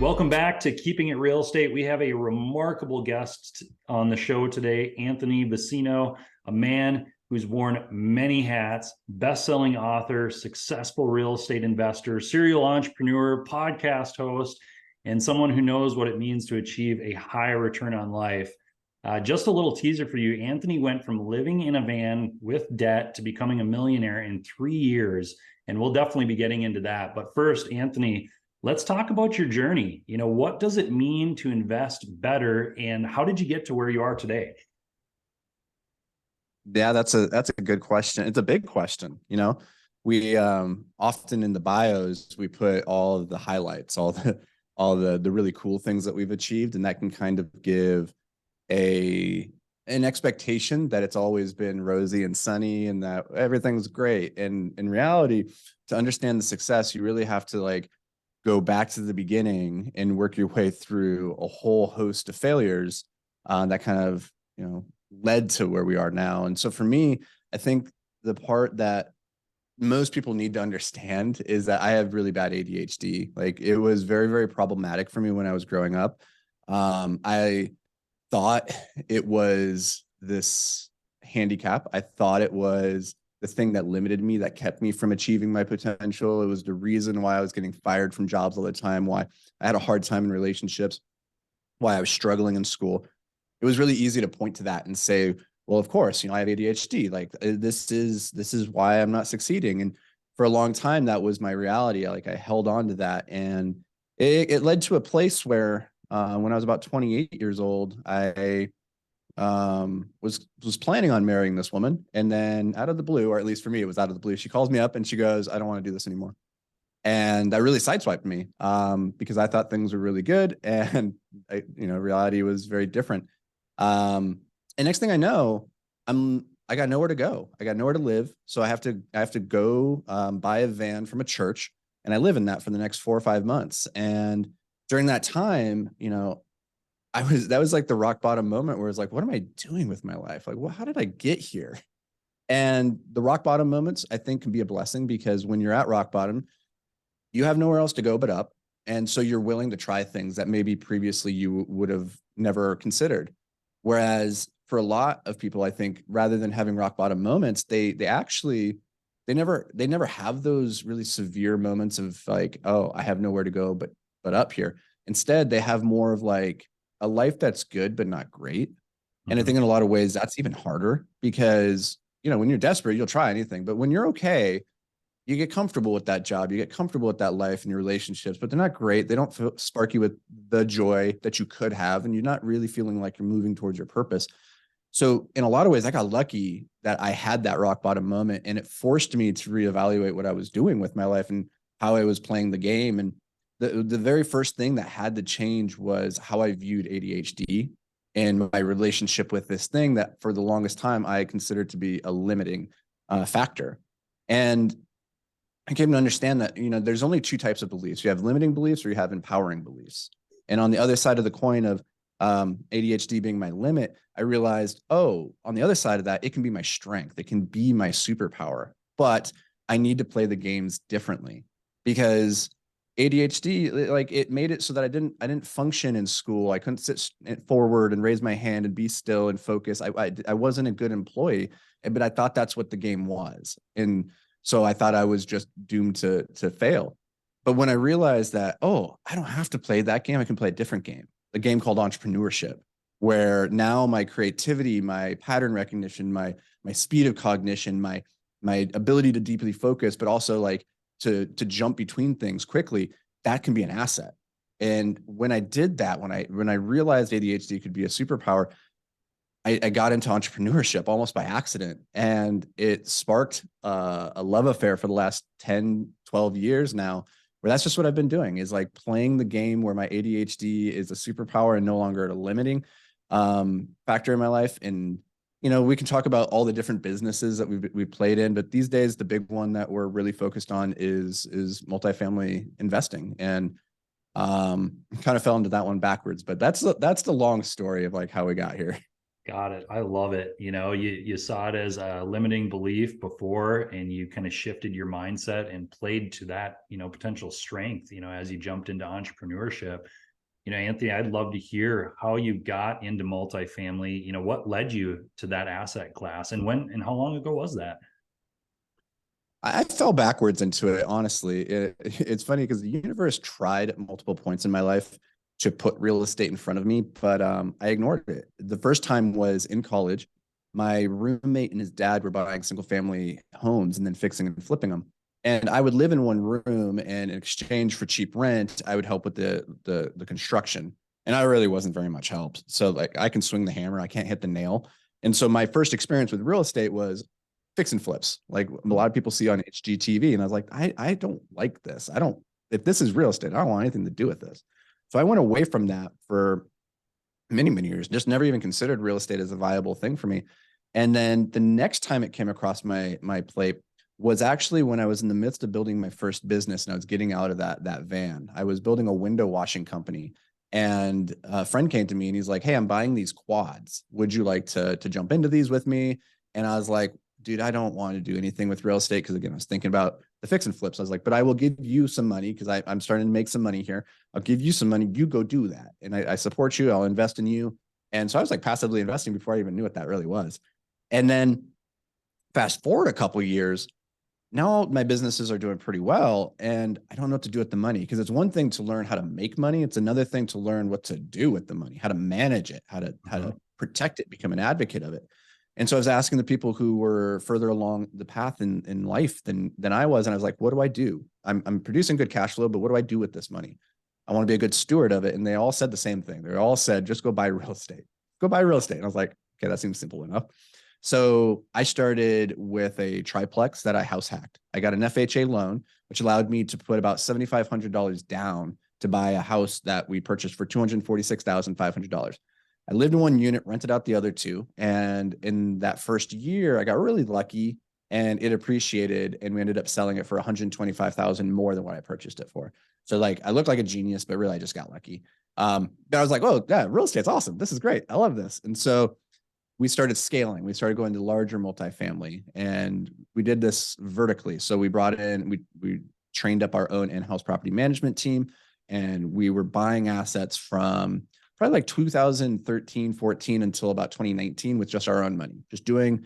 Welcome back to Keeping It Real Estate. We have a remarkable guest on the show today, Anthony Vicino, a man who's worn many hats, best-selling author, successful real estate investor, serial entrepreneur, podcast host, and someone who knows what it means to achieve a high return on life. Just a little teaser for you. Anthony went from living in a van with debt to becoming a millionaire in 3 years, and we'll definitely be getting into that. But first, Anthony, let's talk about your journey. What does it mean to invest better, and how did you get to where you are today? Yeah, that's a good question. It's a big question. We often in the bios we put all of the highlights, all the really cool things that we've achieved, and that can kind of give an expectation that it's always been rosy and sunny and that everything's great. And in reality, to understand the success, you really have to go back to the beginning and work your way through a whole host of failures that kind of led to where we are now. And so for me, I think the part that most people need to understand is that I have really bad ADHD. It was very, very problematic for me when I was growing up. I thought it was this handicap. I thought it was the thing that limited me, that kept me from achieving my potential. It was the reason why I was getting fired from jobs all the time, why I had a hard time in relationships, why I was struggling in school. It was really easy to point to that and say, well, of course, I have ADHD. This is why I'm not succeeding. And for a long time, that was my reality. I held on to that. And it led to a place where when I was about 28 years old, I was planning on marrying this woman. And then out of the blue, or at least for me, it was out of the blue, she calls me up and she goes, "I don't want to do this anymore." And that really sideswiped me because I thought things were really good. And reality was very different. And next thing I know, I got nowhere to go. I got nowhere to live. So I have to go buy a van from a church, and I live in that for the next 4 or 5 months. And during that time, that was like the rock bottom moment where it's like, what am I doing with my life? How did I get here? And the rock bottom moments, I think, can be a blessing, because when you're at rock bottom, you have nowhere else to go but up. And so you're willing to try things that maybe previously you would have never considered. Whereas for a lot of people, I think, rather than having rock bottom moments, they never have those really severe moments of oh, I have nowhere to go but up here. Instead, they have more of a life that's good but not great. And I think in a lot of ways that's even harder, because when you're desperate, you'll try anything. But when you're okay, you get comfortable with that job, you get comfortable with that life and your relationships, but they're not great. They don't spark you with the joy that you could have, and you're not really feeling like you're moving towards your purpose. So in a lot of ways, I got lucky that I had that rock bottom moment, and it forced me to reevaluate what I was doing with my life and how I was playing the game. And the very first thing that had to change was how I viewed ADHD and my relationship with this thing that for the longest time I considered to be a limiting factor. And I came to understand that, there's only 2 types of beliefs. You have limiting beliefs or you have empowering beliefs. And on the other side of the coin of ADHD being my limit, I realized, on the other side of that, it can be my strength. It can be my superpower, but I need to play the games differently, because ADHD, it made it so that I didn't function in school. I couldn't sit forward and raise my hand and be still and focus. I wasn't a good employee, but I thought that's what the game was. And so I thought I was just doomed to fail. But when I realized that, I don't have to play that game, I can play a different game, a game called entrepreneurship, where now my creativity, my pattern recognition, my speed of cognition, my ability to deeply focus, but also to jump between things quickly, that can be an asset. And when I did that, when I realized ADHD could be a superpower, I got into entrepreneurship almost by accident, and it sparked a love affair for the last 10, 12 years now, where that's just what I've been doing, is playing the game where my ADHD is a superpower and no longer a limiting factor in my life. And, we can talk about all the different businesses that we've played in, but these days, the big one that we're really focused on is multifamily investing. And kind of fell into that one backwards, but that's the long story of how we got here. Got it. I love it. You saw it as a limiting belief before, and you kind of shifted your mindset and played to that, potential strength, as you jumped into entrepreneurship. Anthony, I'd love to hear how you got into multifamily. What led you to that asset class, and when and how long ago was that? I fell backwards into it, honestly. It's funny because the universe tried at multiple points in my life to put real estate in front of me, but I ignored it. The first time was in college. My roommate and his dad were buying single family homes and then fixing and flipping them. And I would live in one room, and in exchange for cheap rent, I would help with the construction. And I really wasn't very much help. So like I can swing the hammer, I can't hit the nail. And so my first experience with real estate was fix and flips, like a lot of people see on HGTV. And I was like, I don't like this. If this is real estate, I don't want anything to do with this. So I went away from that for many, many years, just never even considered real estate as a viable thing for me. And then the next time it came across my plate was actually when I was in the midst of building my first business, and I was getting out of that van. I was building a window washing company, and a friend came to me and he's like, "Hey, I'm buying these quads. Would you like to jump into these with me?" And I was like, "Dude, I don't want to do anything with real estate." Because again, I was thinking about the fix and flips. I was like, "But I will give you some money because I'm starting to make some money here. I'll give you some money. You go do that. And I support you. I'll invest in you." And so I was like passively investing before I even knew what that really was. And then fast forward a couple of years, now my businesses are doing pretty well, and I don't know what to do with the money, because it's one thing to learn how to make money. It's another thing to learn what to do with the money, how to manage it, how to protect it, become an advocate of it. And so I was asking the people who were further along the path in life than I was. And I was like, what do I do? I'm producing good cash flow, but what do I do with this money? I want to be a good steward of it. And they all said the same thing. They all said, just go buy real estate. Go buy real estate. And I was like, okay, that seems simple enough. So I started with a triplex that I house hacked. I got an FHA loan, which allowed me to put about $7,500 down to buy a house that we purchased for $246,500. I lived in one unit, rented out the other two. And in that first year, I got really lucky and it appreciated. And we ended up selling it for $125,000 more than what I purchased it for. So like, I looked like a genius, but really I just got lucky. But I was like, oh yeah, real estate's awesome. This is great. I love this. And so we started scaling. We started going to larger multifamily, and we did this vertically. So we brought in, we trained up our own in-house property management team, and we were buying assets from probably like 2013, 14 until about 2019 with just our own money, just doing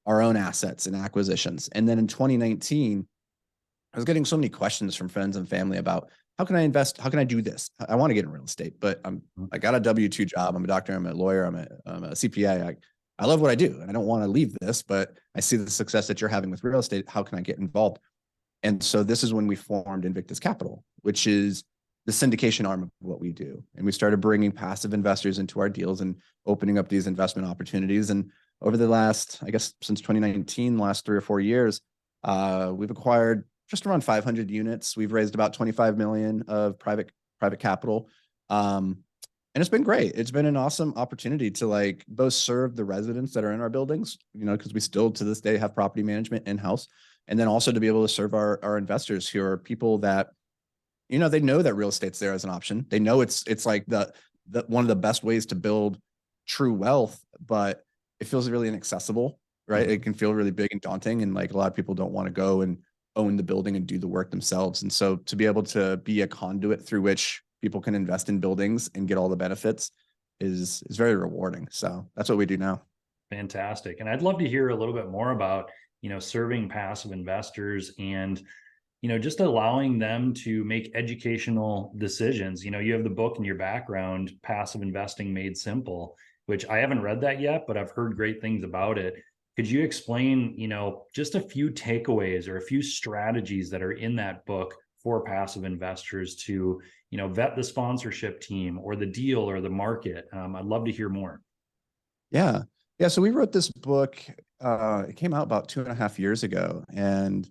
our own assets and acquisitions. And then in 2019, I was getting so many questions from friends and family about how can I invest? How can I do this? I want to get in real estate, but I got a W-2 job. I'm a doctor. I'm a lawyer. I'm a CPA. I love what I do and I don't want to leave this, but I see the success that you're having with real estate. How can I get involved? And so this is when we formed Invictus Capital, which is the syndication arm of what we do. And we started bringing passive investors into our deals and opening up these investment opportunities. And over the last, I guess, since 2019, last 3 or 4 years, we've acquired just around 500 units. We've raised about 25 million of private capital. And it's been great. It's been an awesome opportunity to like both serve the residents that are in our buildings, because we still to this day have property management in-house. And then also to be able to serve our investors, who are people that, they know that real estate's there as an option. They know it's like the one of the best ways to build true wealth, but it feels really inaccessible, right? It can feel really big and daunting. And like a lot of people don't want to go and own the building and do the work themselves. And so to be able to be a conduit through which people can invest in buildings and get all the benefits is very rewarding. So that's what we do now. Fantastic. And I'd love to hear a little bit more about, serving passive investors and, just allowing them to make educational decisions. You have the book in your background, Passive Investing Made Simple, which I haven't read that yet, but I've heard great things about it. Could you explain, just a few takeaways or a few strategies that are in that book for passive investors to, vet the sponsorship team or the deal or the market? I'd love to hear more. Yeah. Yeah. So we wrote this book. It came out about 2.5 years ago, and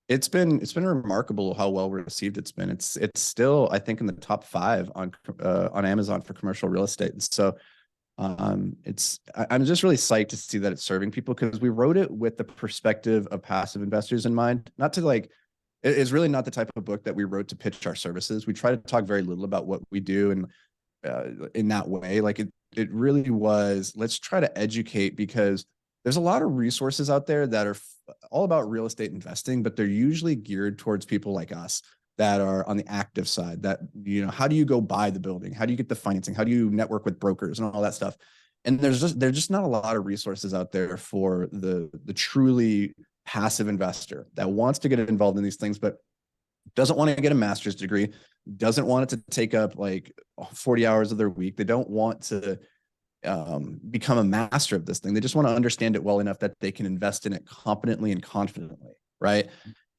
it's been remarkable how well received it's been. It's still, I think, in the top 5 on Amazon for commercial real estate. And so I'm just really psyched to see that it's serving people, because we wrote it with the perspective of passive investors in mind, not to like, it's really not the type of book that we wrote to pitch our services. We try to talk very little about what we do, and in that way, like it really was, let's try to educate, because there's a lot of resources out there that are all about real estate investing, but they're usually geared towards people like us that are on the active side, that, you know, how do you go buy the building? How do you get the financing? How do you network with brokers and all that stuff? And there's just not a lot of resources out there for the truly passive investor that wants to get involved in these things, but doesn't want to get a master's degree, doesn't want it to take up like 40 hours of their week. They don't want to become a master of this thing. They just want to understand it well enough that they can invest in it competently and confidently, right?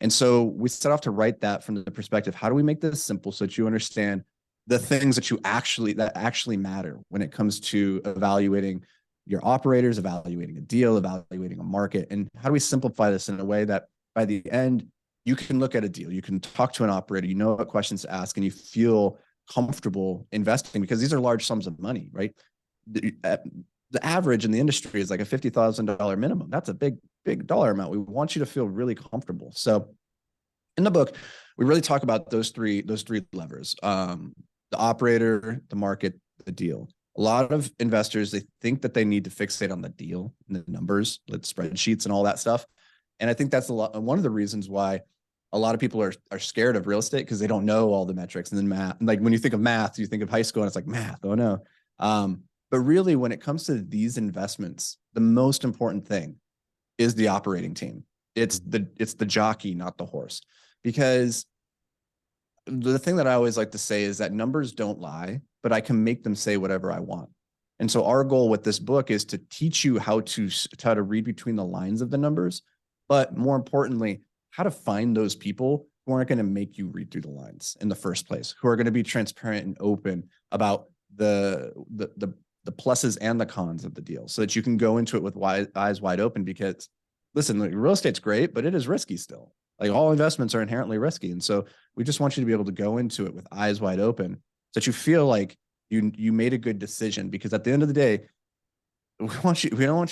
And so we set off to write that from the perspective, how do we make this simple so that you understand the things that actually matter when it comes to evaluating your operators, evaluating a deal, evaluating a market, and how do we simplify this in a way that by the end, you can look at a deal, you can talk to an operator, you know what questions to ask, and you feel comfortable investing, because these are large sums of money, right? The average in the industry is like a $50,000 minimum. That's a big dollar amount. We want you to feel really comfortable. So in the book, we really talk about those three levers: the operator, the market, the deal. A lot of investors, they think that they need to fixate on the deal and the numbers, the spreadsheets and all that stuff. And I think that's one of the reasons why a lot of people are scared of real estate, because they don't know all the metrics. And then math, like when you think of math, you think of high school and it's like math. Oh no. But really, when it comes to these investments, the most important thing is the operating team. It's the jockey, not the horse. Because the thing that I always like to say is that numbers don't lie, but I can make them say whatever I want. And so our goal with this book is to teach you how to read between the lines of the numbers, but more importantly, how to find those people who aren't going to make you read through the lines in the first place, who are going to be transparent and open about the pluses and the cons of the deal, so that you can go into it with eyes wide open. Because listen, like, real estate's great, but it is risky still. Like, all investments are inherently risky. And so we just want you to be able to go into it with eyes wide open, so that you feel like you made a good decision. Because at the end of the day, we don't want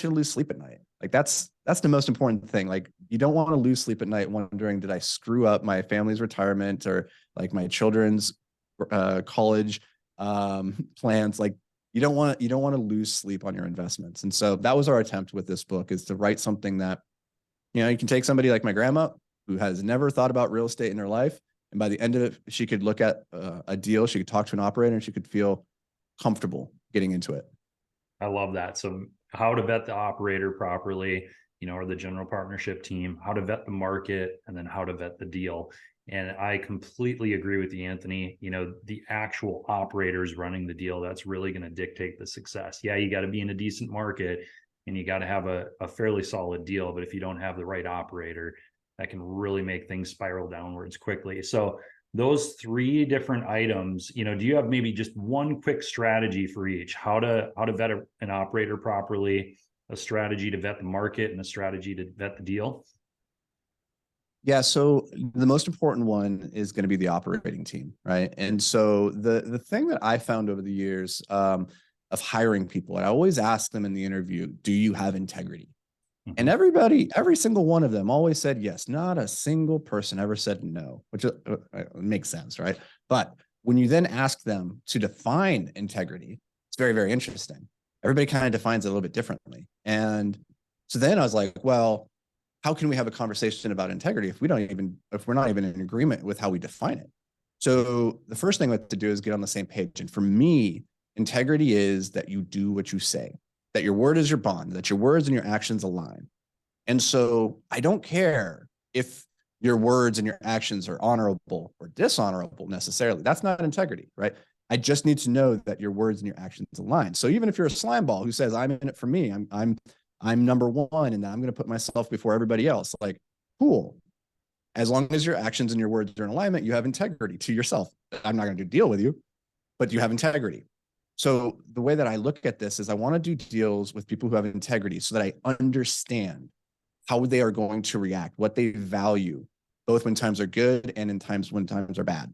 you to lose sleep at night. Like, that's the most important thing. Like, you don't want to lose sleep at night wondering, did I screw up my family's retirement, or like my children's college plans? Like, you don't want to lose sleep on your investments. And so that was our attempt with this book, is to write something that, you know, you can take somebody like my grandma, who has never thought about real estate in her life, and by the end of it, she could look at a deal, she could talk to an operator, and she could feel comfortable getting into it. I love that. So how to vet the operator properly, you know, or the general partnership team, how to vet the market, and then how to vet the deal. And I completely agree with you, Anthony. You know, the actual operators running the deal, that's really going to dictate the success. Yeah, you got to be in a decent market and you got to have a fairly solid deal. But if you don't have the right operator, that can really make things spiral downwards quickly. So those three different items, you know, do you have maybe just one quick strategy for each? How to vet an operator properly, a strategy to vet the market, and a strategy to vet the deal? Yeah. So the most important one is going to be the operating team, right? And so the thing that I found over the years of hiring people, and I always ask them in the interview, do you have integrity? And every single one of them always said yes. Not a single person ever said no, which makes sense, right? But when you then ask them to define integrity, it's very, very interesting. Everybody kind of defines it a little bit differently. And so then I was like, well, how can we have a conversation about integrity if we're not even in agreement with how we define it? So the first thing we have to do is get on the same page. And for me, integrity is that you do what you say, that your word is your bond, that your words and your actions align. And so I don't care if your words and your actions are honorable or dishonorable necessarily. That's not integrity, right? I just need to know that your words and your actions align. So even if you're a slimeball who says, I'm in it for me, I'm number one, and I'm going to put myself before everybody else, like, cool. As long as your actions and your words are in alignment, you have integrity to yourself. I'm not going to deal with you, but you have integrity. So the way that I look at this is I want to do deals with people who have integrity, so that I understand how they are going to react, what they value, both when times are good and when times are bad.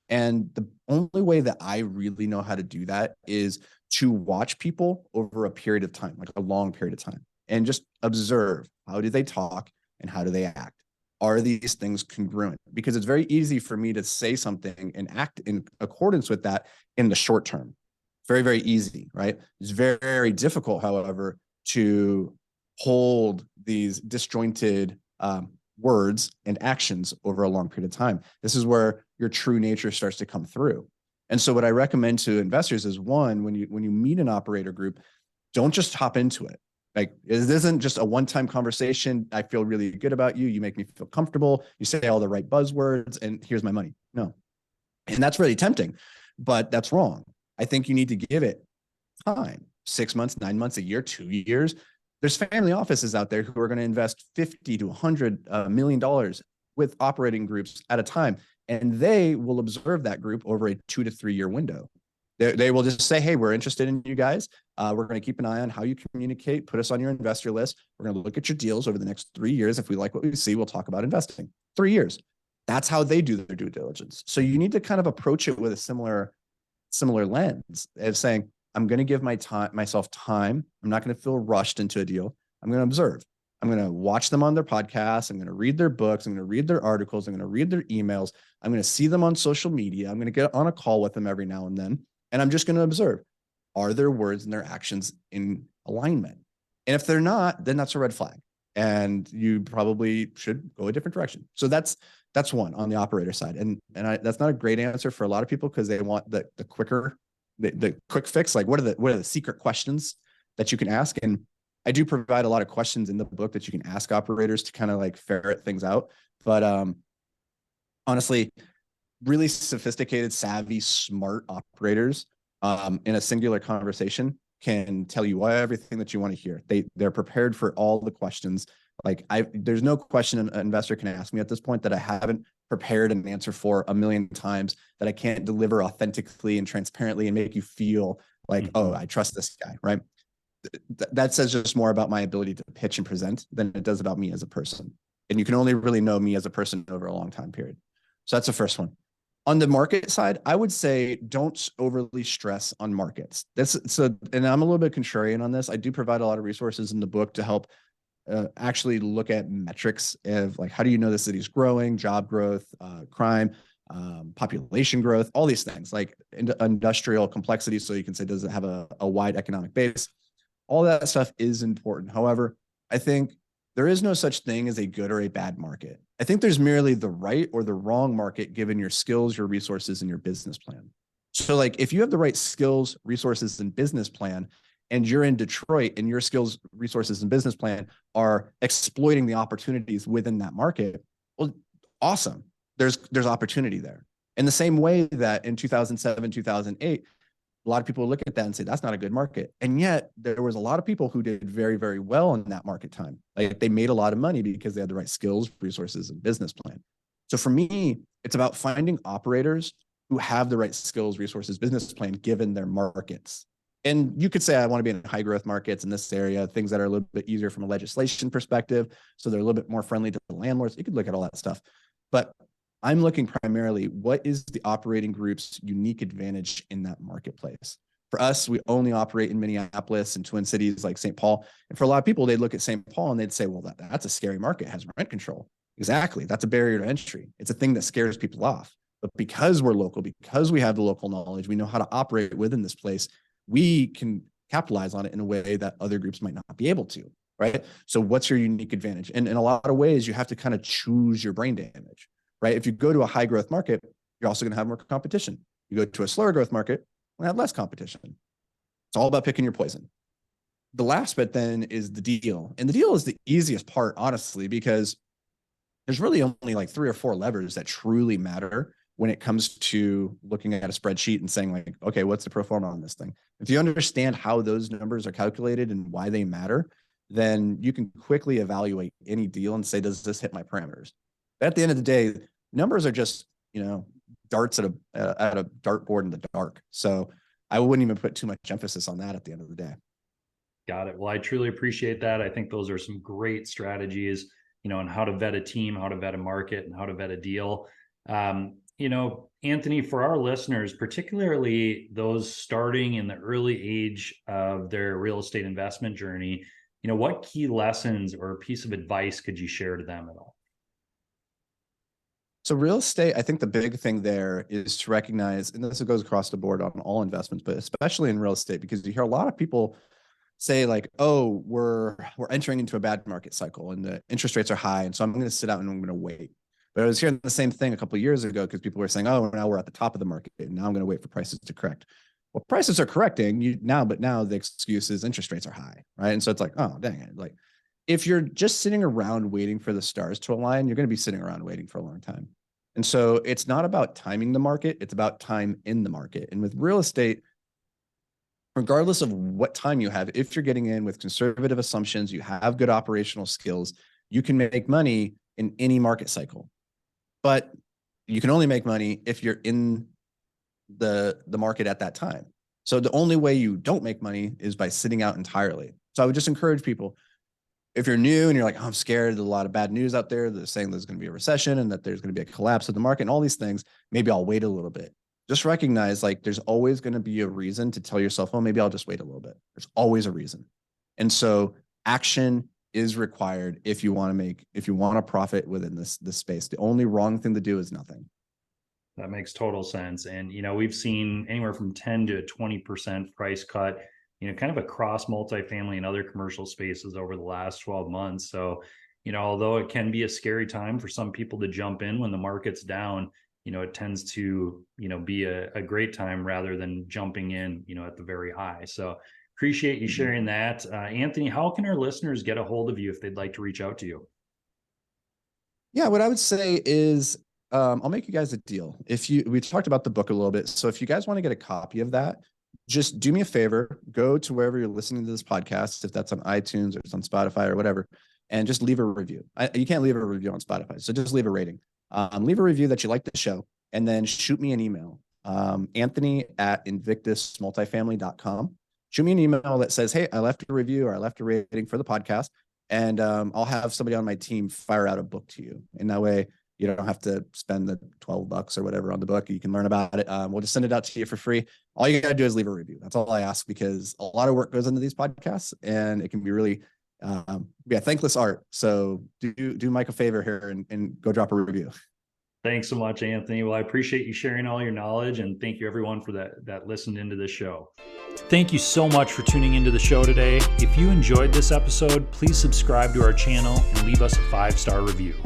And the only way that I really know how to do that is to watch people over a period of time, like a long period of time, and just observe, how do they talk and how do they act? Are these things congruent? Because it's very easy for me to say something and act in accordance with that in the short term. Very, very easy, right? It's very, very difficult, however, to hold these disjointed words and actions over a long period of time. This is where your true nature starts to come through. And so what I recommend to investors is, one, when you meet an operator group, don't just hop into it. Like, it isn't just a one-time conversation. I feel really good about you. You make me feel comfortable. You say all the right buzzwords and here's my money. No. And that's really tempting, but that's wrong. I think you need to give it time, 6 months, 9 months, a year, 2 years. There's family offices out there who are going to invest $50 to $100 million with operating groups at a time. And they will observe that group over a 2 to 3 year window. They will just say, hey, we're interested in you guys. We're going to keep an eye on how you communicate. Put us on your investor list. We're going to look at your deals over the next 3 years. If we like what we see, we'll talk about investing. 3 years. That's how they do their due diligence. So you need to kind of approach it with a similar lens of saying, I'm going to give myself time. I'm not going to feel rushed into a deal. I'm going to observe. I'm going to watch them on their podcasts. I'm going to read their books. I'm going to read their articles. I'm going to read their emails. I'm going to see them on social media. I'm going to get on a call with them every now and then. And I'm just going to observe, are their words and their actions in alignment? And if they're not, then that's a red flag. And you probably should go a different direction. So that's one on the operator side. And that's not a great answer for a lot of people because they want the quick fix. Like, what are the secret questions that you can ask? And I do provide a lot of questions in the book that you can ask operators to kind of like ferret things out. But honestly, really sophisticated, savvy, smart operators in a singular conversation can tell you everything that you want to hear. They're prepared for all the questions. Like, there's no question an investor can ask me at this point that I haven't prepared an answer for a million times, that I can't deliver authentically and transparently and make you feel like, oh, I trust this guy, right? That says just more about my ability to pitch and present than it does about me as a person. And you can only really know me as a person over a long time period. So that's the first one. On the market side, I would say don't overly stress on markets. And I'm a little bit contrarian on this. I do provide a lot of resources in the book to help actually look at metrics of, like, how do you know the city's growing, job growth, crime, population growth, all these things, like industrial complexity. So you can say, does it have a wide economic base? All that stuff is important. However, I think there is no such thing as a good or a bad market. I think there's merely the right or the wrong market given your skills, your resources, and your business plan. So, like, if you have the right skills, resources, and business plan, and you're in Detroit and your skills, resources, and business plan are exploiting the opportunities within that market, well, awesome. There's opportunity there. In the same way that in 2007, 2008, a lot of people look at that and say, that's not a good market. And yet there was a lot of people who did very, very well in that market time. Like, they made a lot of money because they had the right skills, resources, and business plan. So for me, it's about finding operators who have the right skills, resources, business plan, given their markets. And you could say, I want to be in high growth markets in this area, things that are a little bit easier from a legislation perspective. So they're a little bit more friendly to the landlords. You could look at all that stuff. But I'm looking primarily, what is the operating group's unique advantage in that marketplace? For us, we only operate in Minneapolis and Twin Cities like St. Paul. And for a lot of people, they'd look at St. Paul and they'd say, well, that's a scary market, it has rent control. Exactly. That's a barrier to entry. It's a thing that scares people off. But because we're local, because we have the local knowledge, we know how to operate within this place, we can capitalize on it in a way that other groups might not be able to, right? So what's your unique advantage? And in a lot of ways, you have to kind of choose your brain damage. Right? If you go to a high growth market, you're also going to have more competition. You go to a slower growth market, you're going to have less competition. It's all about picking your poison. The last bit then is the deal. And the deal is the easiest part, honestly, because there's really only like 3 or 4 levers that truly matter when it comes to looking at a spreadsheet and saying, like, okay, what's the pro forma on this thing? If you understand how those numbers are calculated and why they matter, then you can quickly evaluate any deal and say, does this hit my parameters? But at the end of the day, numbers are just, darts at a dartboard in the dark. So I wouldn't even put too much emphasis on that at the end of the day. Got it. Well, I truly appreciate that. I think those are some great strategies, on how to vet a team, how to vet a market, and how to vet a deal. Anthony, for our listeners, particularly those starting in the early age of their real estate investment journey, what key lessons or piece of advice could you share to them at all? So real estate, I think the big thing there is to recognize, and this goes across the board on all investments, but especially in real estate, because you hear a lot of people say like, oh, we're entering into a bad market cycle and the interest rates are high. And so I'm going to sit out and I'm going to wait. But I was hearing the same thing a couple of years ago because people were saying, oh, now we're at the top of the market and now I'm going to wait for prices to correct. Well, prices are correcting but now the excuse is interest rates are high, right? And so it's like, oh, dang it. Like if you're just sitting around waiting for the stars to align, you're going to be sitting around waiting for a long time. And so it's not about timing the market, it's about time in the market. And with real estate, regardless of what time you have, if you're getting in with conservative assumptions, you have good operational skills, you can make money in any market cycle. But you can only make money if you're in the market at that time. So the only way you don't make money is by sitting out entirely. So I would just encourage people, if you're new and you're like, oh, I'm scared, there's a lot of bad news out there. They're saying there's going to be a recession and that there's going to be a collapse of the market and all these things. Maybe I'll wait a little bit. Just recognize like there's always going to be a reason to tell yourself, oh, maybe I'll just wait a little bit. There's always a reason. And so action is required if you want to profit within this space. The only wrong thing to do is nothing. That makes total sense. And, we've seen anywhere from 10 to 20% price cut, kind of across multifamily and other commercial spaces over the last 12 months. So, although it can be a scary time for some people to jump in when the market's down, it tends to, be a great time rather than jumping in, at the very high. So appreciate you sharing that. Anthony, how can our listeners get a hold of you if they'd like to reach out to you? Yeah, what I would say is, I'll make you guys a deal. We talked about the book a little bit. So if you guys want to get a copy of that, just do me a favor, go to wherever you're listening to this podcast, if that's on iTunes or it's on Spotify or whatever, and just leave a review. You can't leave a review on Spotify, so just leave a rating. Leave a review that you like the show, and then shoot me an email, Anthony@invictusmultifamily.com. Shoot me an email that says, hey, I left a review or I left a rating for the podcast, and I'll have somebody on my team fire out a book to you. And that way, you don't have to spend the $12 or whatever on the book. You can learn about it. We'll just send it out to you for free. All you got to do is leave a review. That's all I ask, because a lot of work goes into these podcasts and it can be really, thankless art. So do Mike a favor here and go drop a review. Thanks so much, Anthony. Well, I appreciate you sharing all your knowledge, and thank you everyone for that listened into the show. Thank you so much for tuning into the show today. If you enjoyed this episode, please subscribe to our channel and leave us a 5-star review.